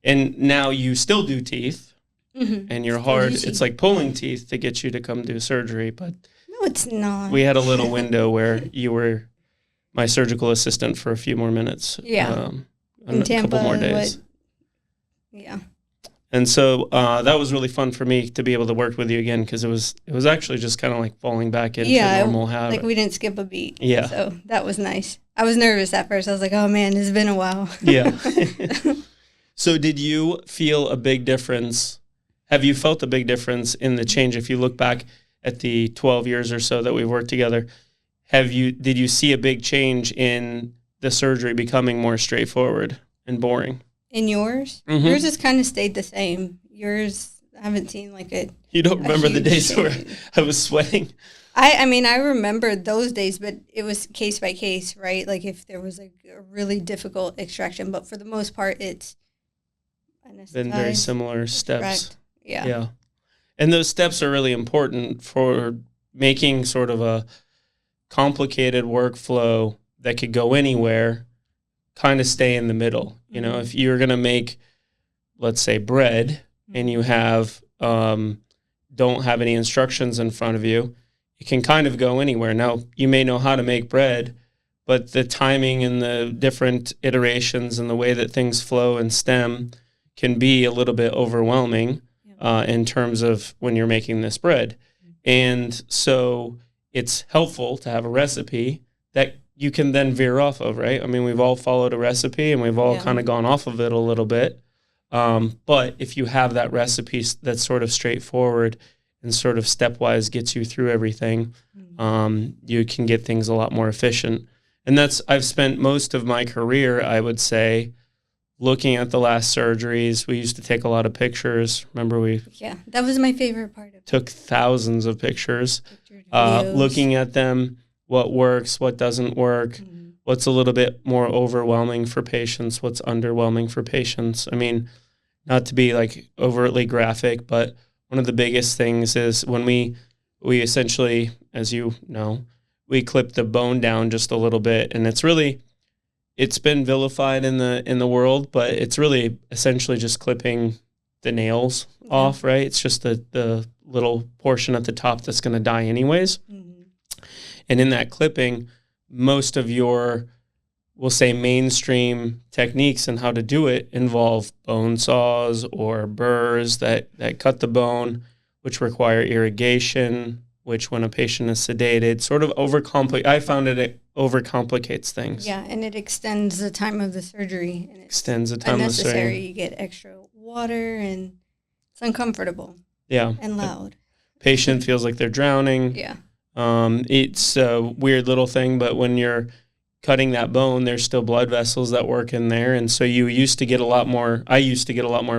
And now you still do teeth, and you're hard. It's like pulling teeth to get you to come do surgery. But no, it's not. We had a little window where you were my surgical assistant for a few more minutes. Yeah. A couple more days. Yeah. And so that was really fun for me to be able to work with you again, because it was actually just kind of like falling back into normal habit. Like we didn't skip a beat. Yeah. So that was nice. I was nervous at first. I was like, oh man, it's been a while. Yeah. So did you feel a big difference? Have you felt a big difference in the change? If you look back at the 12 years or so that we've worked together, did you see a big change in the surgery becoming more straightforward and boring? In yours? Mm-hmm. Yours has kind of stayed the same. Yours, I haven't seen like a You don't remember the days change. where I was sweating? I mean, I remember those days, but it was case by case, right? Like if there was like a really difficult extraction, but for the most part, it's been very similar steps. Yeah. Yeah. And those steps are really important for making sort of a complicated workflow that could go anywhere kind of stay in the middle. You know, if you're going to make, let's say, bread, and you have don't have any instructions in front of you, it can kind of go anywhere. Now, you may know how to make bread, but the timing and the different iterations and the way that things flow and stem can be a little bit overwhelming in terms of when you're making this bread. And so it's helpful to have a recipe that you can then veer off of, right? I mean, we've all followed a recipe and we've all kind of gone off of it a little bit. But if you have that recipe that's sort of straightforward and sort of stepwise gets you through everything, you can get things a lot more efficient. And I've spent most of my career, I would say, looking at the last surgeries. We used to take a lot of pictures. Remember Yeah, that was my favorite part of it. Took thousands of pictures, looking at them, what works, what doesn't work, what's a little bit more overwhelming for patients, what's underwhelming for patients. I mean, not to be like overtly graphic, but one of the biggest things is when we essentially, as you know, we clip the bone down just a little bit, and it's been vilified in the world, but it's really essentially just clipping the nails off, right? It's just the little portion at the top that's going to die anyways. And in that clipping, most of your, we'll say, mainstream techniques and how to do it involve bone saws or burrs that cut the bone, which require irrigation, which when a patient is sedated, sort of I found it overcomplicates things. Yeah, and it extends the time of the surgery. And extends the time of the surgery. Unnecessary. You get extra water, and it's uncomfortable. Yeah. And loud. Patient feels like they're drowning. Yeah. It's a weird little thing, but when you're cutting that bone, there's still blood vessels that work in there. And so I used to get a lot more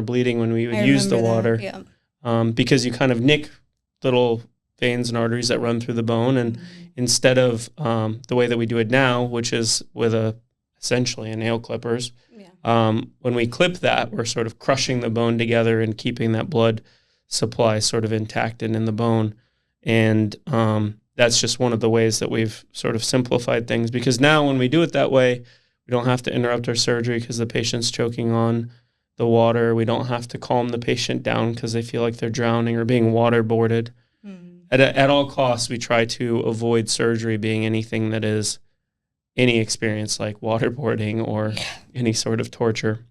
bleeding when we would use the water. Because you kind of nick little veins and arteries that run through the bone. And instead of the way that we do it now, which is with essentially a nail clippers, when we clip that, we're sort of crushing the bone together and keeping that blood supply sort of intact and in the bone. And that's just one of the ways that we've sort of simplified things, because now when we do it that way, we don't have to interrupt our surgery because the patient's choking on the water. We don't have to calm the patient down because they feel like they're drowning or being waterboarded. At all costs, we try to avoid surgery being anything that is any experience like waterboarding or any sort of torture.